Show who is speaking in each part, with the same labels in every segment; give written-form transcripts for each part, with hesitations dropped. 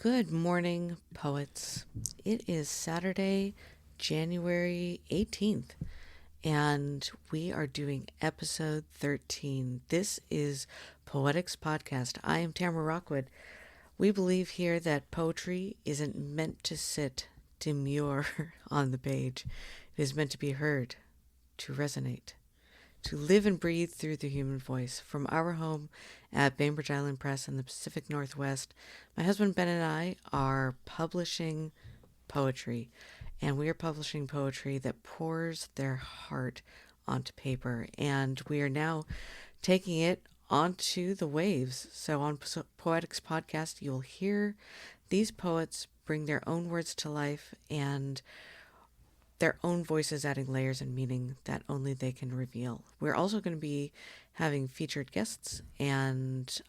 Speaker 1: Good morning, poets. It is Saturday, January 18th, and we are doing episode 13. This is Poetics Podcast. I am Tamarah Rockwood. We believe here that poetry isn't meant to sit demure on the page, it is meant to be heard, to resonate, to live and breathe through the human voice. From our home at Bainbridge Island Press in the Pacific Northwest, my husband Ben and I are publishing poetry, and we are publishing poetry that pours their heart onto paper, and we are now taking it onto the waves. So on Poetics Podcast, you'll hear these poets bring their own words to life and their own voices adding layers and meaning that only they can reveal. We're also going to be having featured guests, and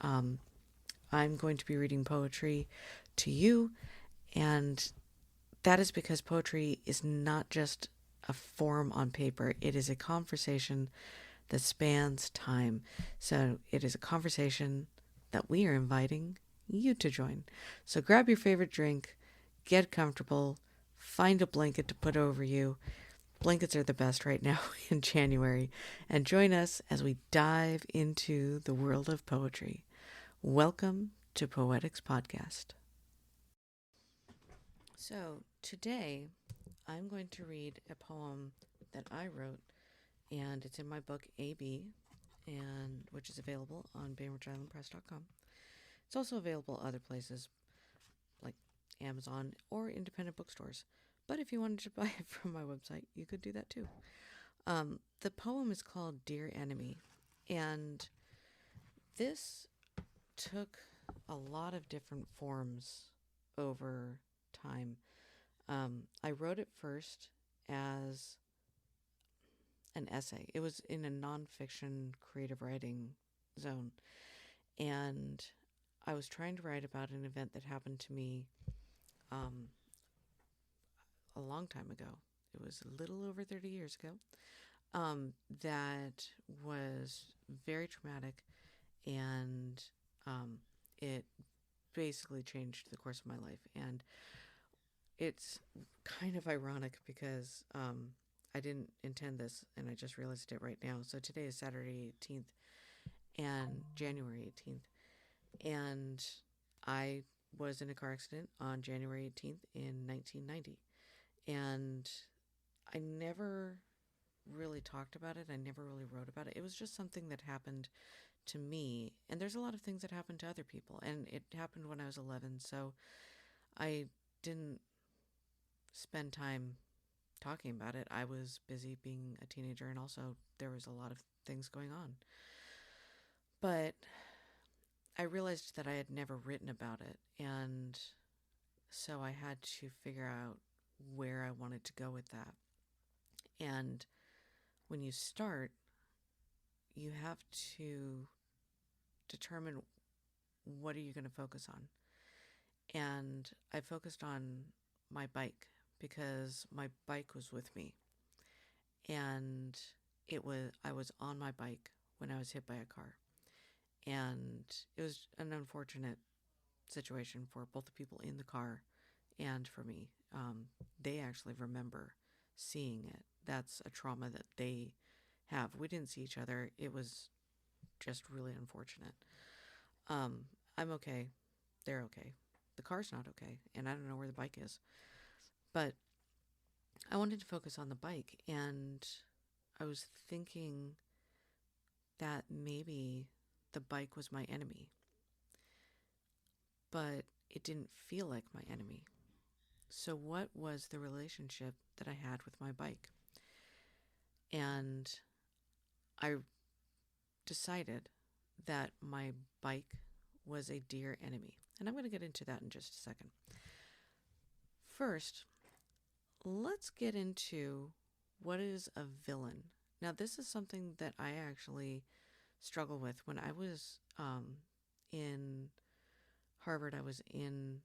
Speaker 1: I'm going to be reading poetry to you, and that is because poetry is not just a form on paper, it is a conversation that spans time. So it is a conversation that we are inviting you to join. So grab your favorite drink, get comfortable, find a blanket to put over you. Blankets are the best right now in January. And join us as we dive into the world of poetry. Welcome to Poetics Podcast. So today I'm going to read a poem that I wrote, and it's in my book AB, and which is available on BainbridgeIslandPress.com. It's also available other places like Amazon or independent bookstores. But if you wanted to buy it from my website, you could do that too. The poem is called Dear Enemy, and this took a lot of different forms over time. I wrote it first as an essay. It was in a nonfiction creative writing zone, and I was trying to write about an event that happened to me um, a long time ago. It was a little over 30 years ago. That was very traumatic, and it basically changed the course of my life. And it's kind of ironic because I didn't intend this, and I just realized it right now. So today is Saturday 18th and January 18th, and I was in a car accident on January 18th in 1990, and I never really talked about it. I never really wrote about it. It was just something that happened to me. And there's a lot of things that happen to other people. And it happened when I was 11. So I didn't spend time talking about it. I was busy being a teenager, and also there was a lot of things going on. But I realized that I had never written about it. And so I had to figure out where I wanted to go with that. And when you start, you have to determine what are you going to focus on. And I focused on my bike because my bike was with me. And I was on my bike when I was hit by a car. And it was an unfortunate situation for both the people in the car and for me. They actually remember seeing it. That's a trauma that they have. We didn't see each other. It was just really unfortunate. I'm okay. They're okay. The car's not okay, and I don't know where the bike is. But I wanted to focus on the bike, and I was thinking that maybe the bike was my enemy, but it didn't feel like my enemy. So what was the relationship that I had with my bike? And I decided that my bike was a dear enemy. And I'm going to get into that in just a second. First, let's get into what is a villain. Now, this is something that I actually struggle with. When I was in Harvard, I was in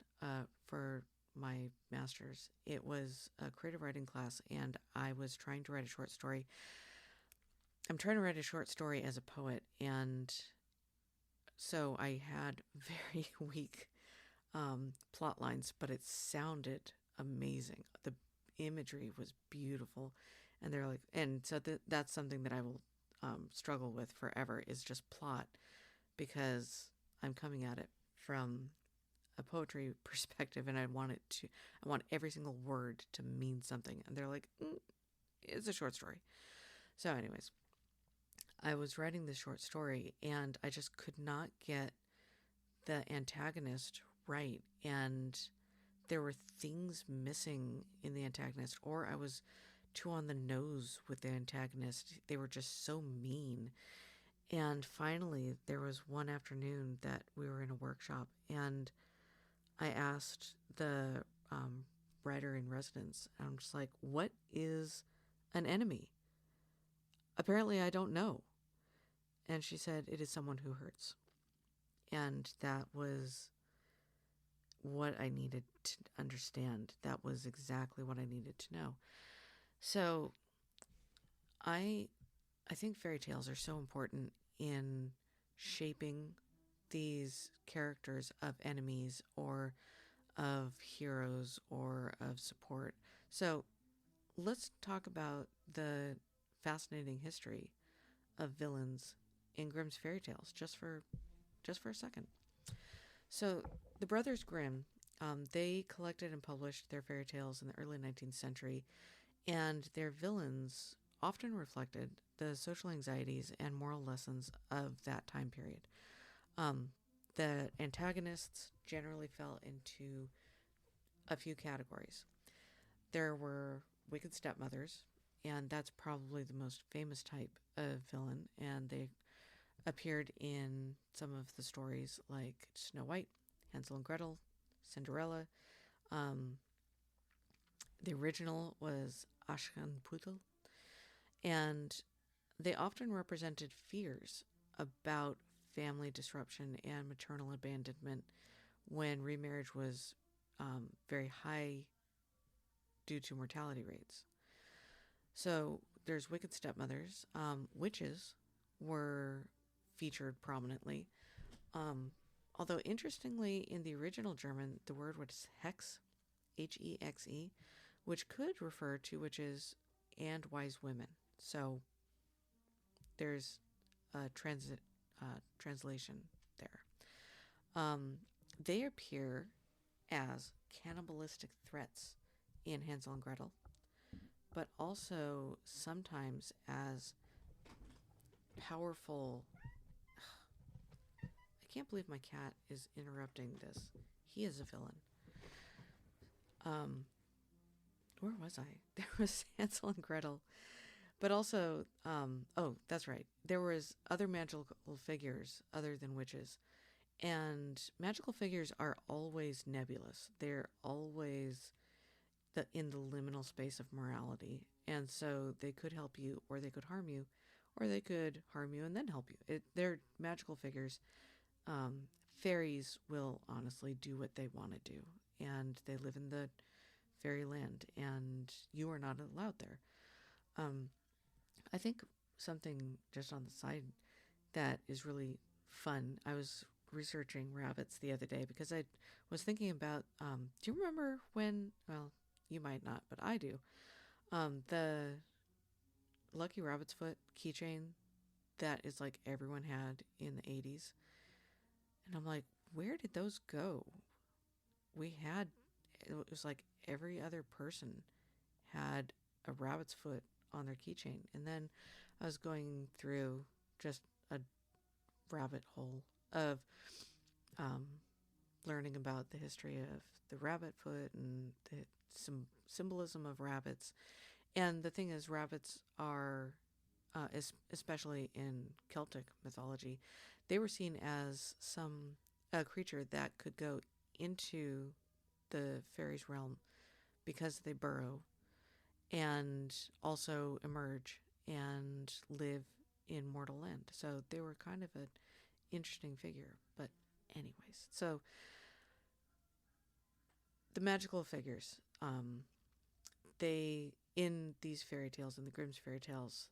Speaker 1: for my master's. It was a creative writing class, and I was trying to write a short story. I'm trying to write a short story as a poet, and so I had very weak plot lines, but it sounded amazing. The imagery was beautiful, and they're like, and so that's something that I will struggle with forever is just plot, because I'm coming at it from a poetry perspective, and I want every single word to mean something, and they're like, it's a short story. So, anyways, I was writing this short story, and I just could not get the antagonist right, and there were things missing in the antagonist, or I was too on the nose with the antagonist. They were just so mean. And finally, there was one afternoon that we were in a workshop, and I asked the writer in residence, and I'm just like, what is an enemy? Apparently, I don't know. And she said, it is someone who hurts. And that was what I needed to understand. That was exactly what I needed to know. So I think fairy tales are so important in shaping these characters of enemies or of heroes or of support. So let's talk about the fascinating history of villains in Grimm's fairy tales, just for a second. So the Brothers Grimm, they collected and published their fairy tales in the early 19th century, and their villains often reflected the social anxieties and moral lessons of that time period. The antagonists generally fell into a few categories. There were wicked stepmothers, and that's probably the most famous type of villain, and they appeared in some of the stories like Snow White, Hansel and Gretel, Cinderella. Um, the original was Aschenputtel, and they often represented fears about family disruption and maternal abandonment when remarriage was very high due to mortality rates. So there's wicked stepmothers. Witches were featured prominently. Although interestingly, in the original German, the word was Hex, Hexe, which could refer to witches and wise women. So there's a translation there. They appear as cannibalistic threats in Hansel and Gretel, but also sometimes as powerful. I can't believe my cat is interrupting this. He is a villain. Where was I? There was Hansel and Gretel, but also, oh, that's right. There was other magical figures other than witches. And magical figures are always nebulous. They're always in the liminal space of morality. And so they could help you, or they could harm you, or they could harm you and then help you. They're magical figures. Fairies will honestly do what they want to do. And they live in the fairyland, and you are not allowed there. I think something just on the side that is really fun. I was researching rabbits the other day because I was thinking about, do you remember when, well, you might not, but I do, the Lucky Rabbit's Foot keychain that is like everyone had in the 80s. And I'm like, where did those go? It was like every other person had a rabbit's foot on their keychain. And then I was going through just a rabbit hole of learning about the history of the rabbit foot and the symbolism of rabbits. And the thing is, rabbits are, especially in Celtic mythology, they were seen as a creature that could go into the fairies' realm because they burrow and also emerge and live in mortal land. So they were kind of an interesting figure. But anyways, so the magical figures, they, in these fairy tales, in the Grimm's fairy tales,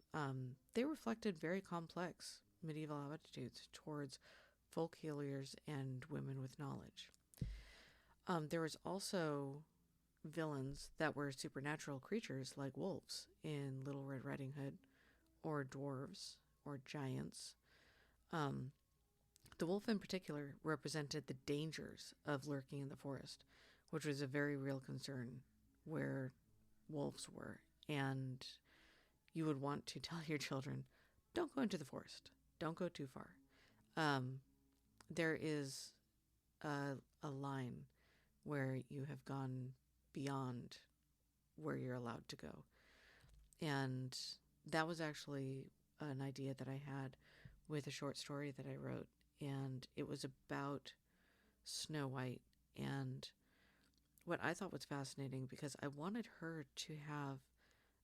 Speaker 1: they reflected very complex medieval attitudes towards folk healers and women with knowledge. There was also villains that were supernatural creatures like wolves in Little Red Riding Hood, or dwarves, or giants. Um, the wolf in particular represented the dangers of lurking in the forest, which was a very real concern where wolves were. And you would want to tell your children, don't go into the forest, don't go too far. Um, there is a line where you have gone beyond where you're allowed to go. And that was actually an idea that I had with a short story that I wrote. And it was about Snow White. And what I thought was fascinating, because I wanted her to have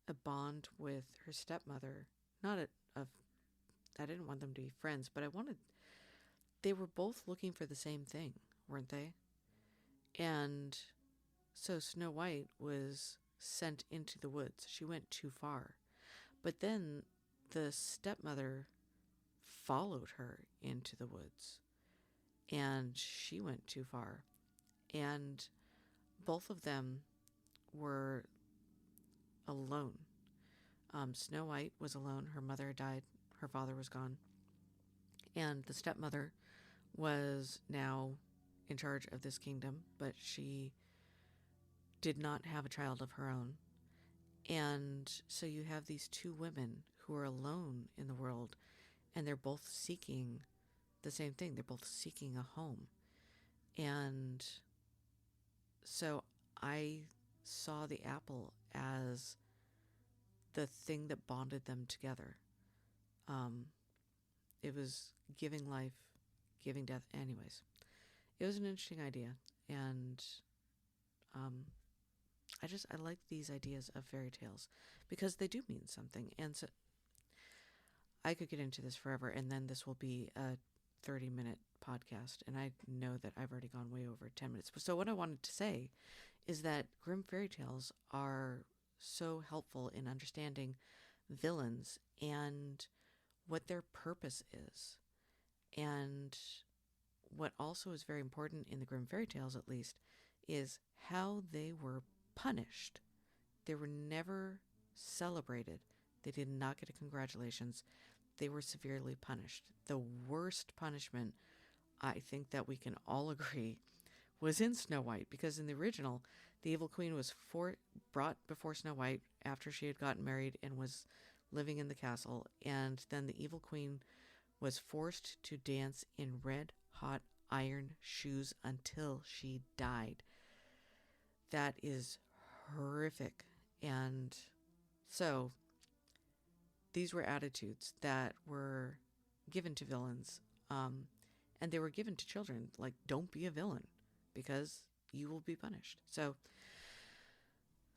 Speaker 1: a bond with her stepmother. Not I didn't want them to be friends, but they were both looking for the same thing, weren't they? And so Snow White was sent into the woods. She went too far. But then the stepmother followed her into the woods, and she went too far. And both of them were alone. Snow White was alone. Her mother had died. Her father was gone. And the stepmother was now in charge of this kingdom, but she did not have a child of her own. And so you have these two women who are alone in the world, and they're both seeking the same thing. They're both seeking a home. And so I saw the apple as the thing that bonded them together. It was giving life, giving death. Anyways, it was an interesting idea. And I like these ideas of fairy tales because they do mean something. And so I could get into this forever, and then this will be a 30-minute podcast. And I know that I've already gone way over 10 minutes. So what I wanted to say is that Grimm fairy tales are so helpful in understanding villains and what their purpose is. And what also is very important in the Grimm fairy tales, at least, is how they were punished. They were never celebrated. They did not get a congratulations. They were severely punished. The worst punishment, I think that we can all agree, was in Snow White, because in the original, the evil queen was brought before Snow White after she had gotten married and was living in the castle, and then the evil queen was forced to dance in red-hot iron shoes until she died. That is horrific. And so these were attitudes that were given to villains, and they were given to children, like, don't be a villain because you will be punished. So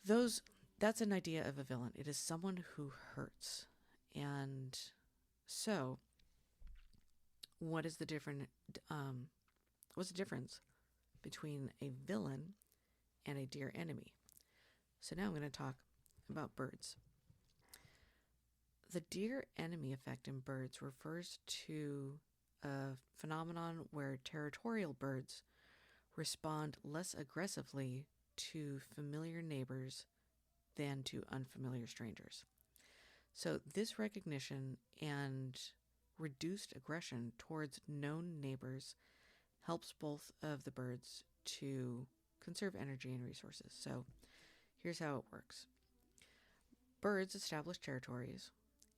Speaker 1: that's an idea of a villain. It is someone who hurts. And so what's the difference between a villain and a dear enemy? So now I'm going to talk about birds. The dear enemy effect in birds refers to a phenomenon where territorial birds respond less aggressively to familiar neighbors than to unfamiliar strangers. So this recognition and reduced aggression towards known neighbors helps both of the birds to conserve energy and resources. So here's how it works. Birds establish territories,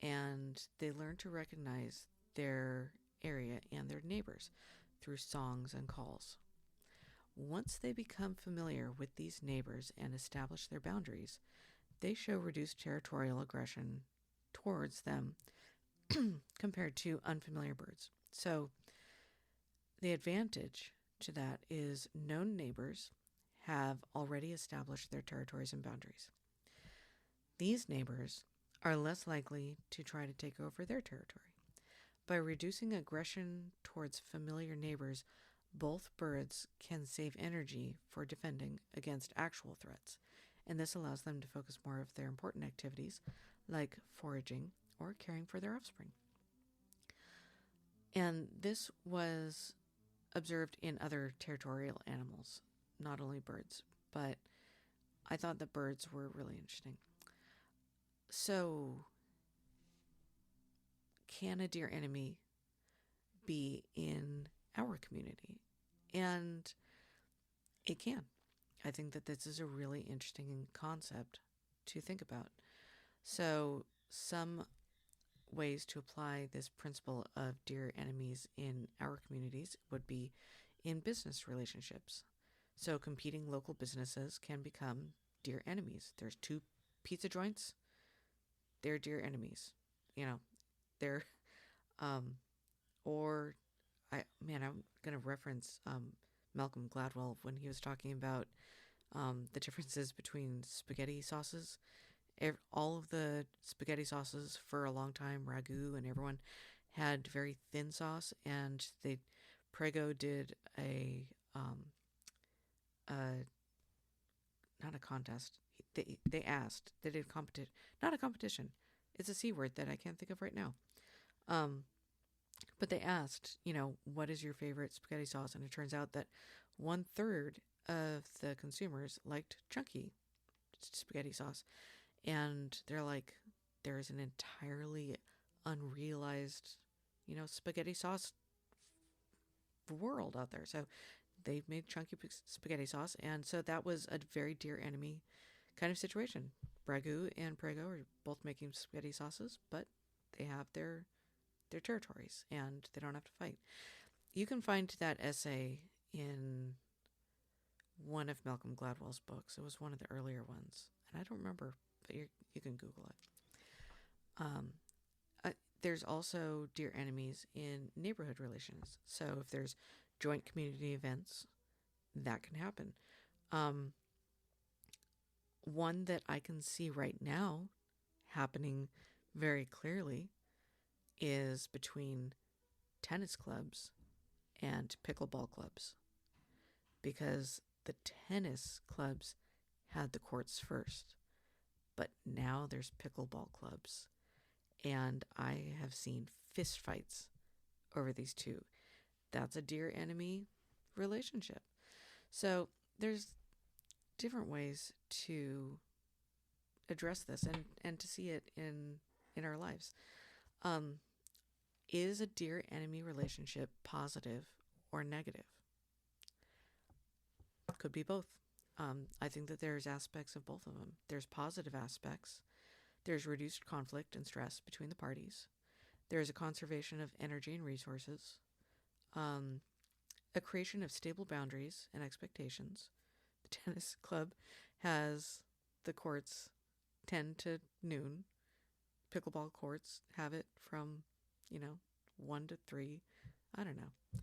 Speaker 1: and they learn to recognize their area and their neighbors through songs and calls. Once they become familiar with these neighbors and establish their boundaries, they show reduced territorial aggression towards them compared to unfamiliar birds. So the advantage to that is known neighbors have already established their territories and boundaries. These neighbors are less likely to try to take over their territory. By reducing aggression towards familiar neighbors, both birds can save energy for defending against actual threats, and this allows them to focus more of their important activities, like foraging or caring for their offspring. And this was observed in other territorial animals. not only birds, but I thought the birds were really interesting. So, can a dear enemy be in our community? And it can. I think that this is a really interesting concept to think about. So, some ways to apply this principle of dear enemies in our communities would be in business relationships. So, competing local businesses can become dear enemies. There's two pizza joints, they're dear enemies. You know, they're, um, or I'm going to reference Malcolm Gladwell when he was talking about the differences between spaghetti sauces. All of the spaghetti sauces for a long time, ragu and everyone, had very thin sauce, and Prego did a not a contest. They asked, they did not a competition. It's a C word that I can't think of right now. Um, but they asked, what is your favorite spaghetti sauce? And it turns out that 1/3 of the consumers liked chunky spaghetti sauce. And they're like, there's an entirely unrealized, spaghetti sauce world out there. So they made chunky spaghetti sauce. And so that was a very dear enemy kind of situation. Ragu and Prego are both making spaghetti sauces, but they have their territories and they don't have to fight. You can find that essay in one of Malcolm Gladwell's books. It was one of the earlier ones, and I don't remember, but you can Google it. There's also dear enemies in neighborhood relations. So if there's joint community events, that can happen. One that I can see right now happening very clearly is between tennis clubs and pickleball clubs, because the tennis clubs had the courts first, but now there's pickleball clubs, and I have seen fist fights over these two. That's a dear enemy relationship. So there's different ways to address this and to see it in our lives. Is a dear enemy relationship positive or negative? Could be both. I think that there's aspects of both of them. There's positive aspects. There's reduced conflict and stress between the parties. There's a conservation of energy and resources. A creation of stable boundaries and expectations. The tennis club has the courts 10 to noon. Pickleball courts have it from, 1 to 3. I don't know.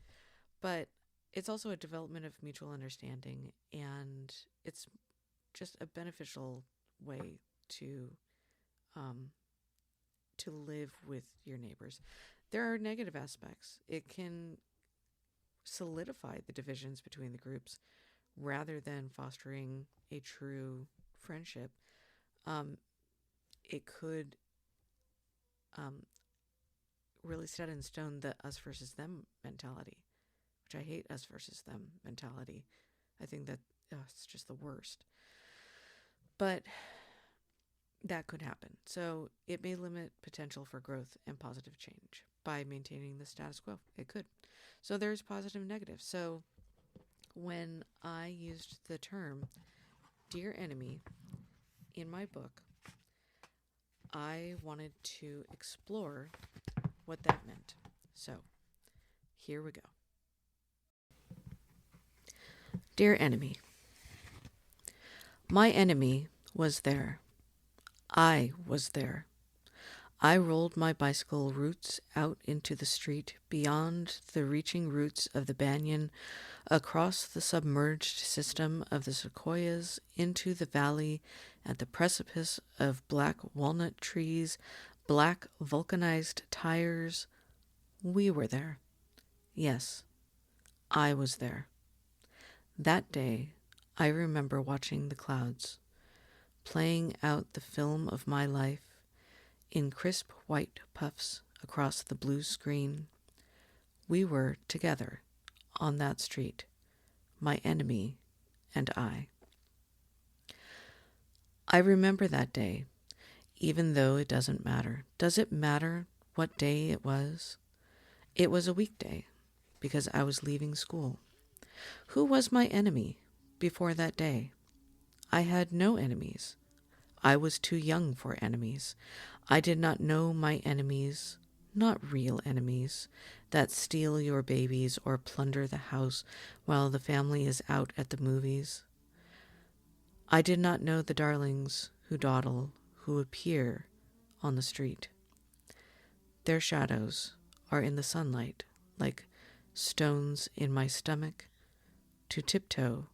Speaker 1: But it's also a development of mutual understanding, and it's just a beneficial way to live with your neighbors. There are negative aspects. It can solidify the divisions between the groups rather than fostering a true friendship. It could really set in stone the us versus them mentality, which I hate us versus them mentality. I think that it's just the worst. But that could happen. So it may limit potential for growth and positive change by maintaining the status quo. It could. So there's positive and negative. So when I used the term dear enemy in my book, I wanted to explore what that meant. So here we go. Dear enemy. My enemy was there. I was there. I rolled my bicycle roots out into the street beyond the reaching roots of the banyan, across the submerged system of the sequoias, into the valley at the precipice of black walnut trees, black vulcanized tires. We were there. Yes, I was there. That day, I remember watching the clouds, playing out the film of my life in crisp white puffs across the blue screen. We were together on that street, my enemy and I. I remember that day, even though it doesn't matter. Does it matter what day it was? It was a weekday, because I was leaving school. Who was my enemy before that day? I had no enemies. I was too young for enemies. I did not know my enemies, not real enemies, that steal your babies or plunder the house while the family is out at the movies. I did not know the darlings who dawdle, who appear on the street. Their shadows are in the sunlight, like stones in my stomach, to tiptoe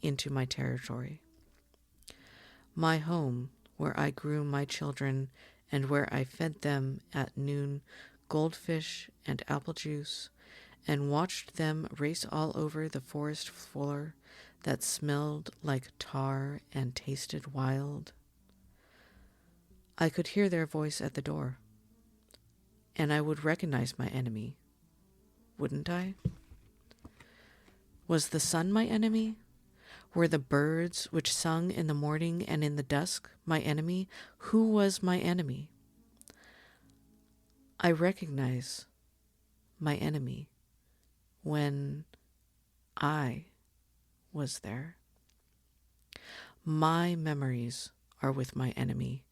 Speaker 1: into my territory. My home, where I grew my children and where I fed them at noon goldfish and apple juice, and watched them race all over the forest floor that smelled like tar and tasted wild. I could hear their voice at the door, and I would recognize my enemy, wouldn't I? Was the sun my enemy? Were the birds which sung in the morning and in the dusk my enemy? Who was my enemy? I recognize my enemy when I was there. My memories are with my enemy,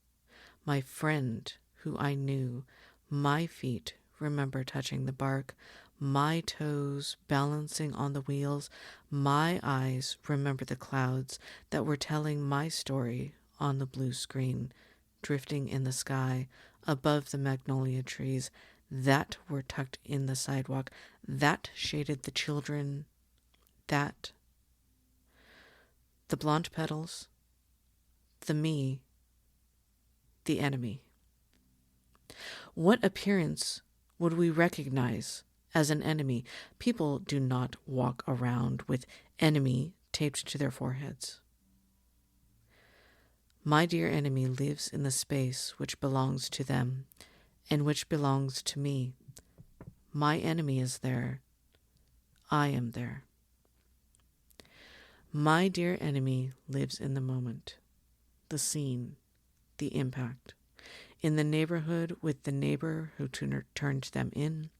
Speaker 1: my friend who I knew. My feet remember touching the bark, my toes balancing on the wheels. My eyes remember the clouds that were telling my story on the blue screen, drifting in the sky above the magnolia trees that were tucked in the sidewalk, that shaded the children, that the blonde petals, the me, the enemy. What appearance would we recognize as an enemy? People do not walk around with enemy taped to their foreheads. My dear enemy lives in the space which belongs to them and which belongs to me. My enemy is there. I am there. My dear enemy lives in the moment, the scene, the impact, in the neighborhood with the neighbor who turned them in.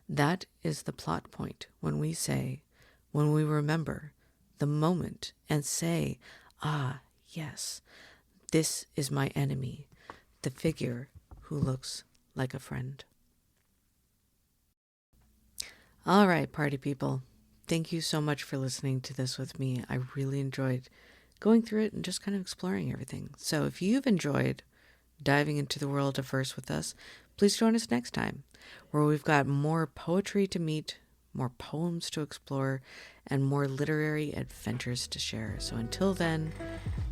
Speaker 1: That is the plot point when we remember the moment and say, ah, yes, this is my enemy, the figure who looks like a friend. All right, party people. Thank you so much for listening to this with me. I really enjoyed going through it and just kind of exploring everything. So if you've enjoyed diving into the world of verse with us, please join us next time, where we've got more poetry to meet, more poems to explore, and more literary adventures to share. So until then,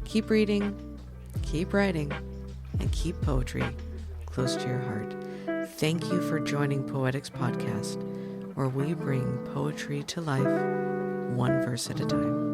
Speaker 1: keep reading, keep writing, and keep poetry close to your heart. Thank you for joining Poetics Podcast, where we bring poetry to life, one verse at a time.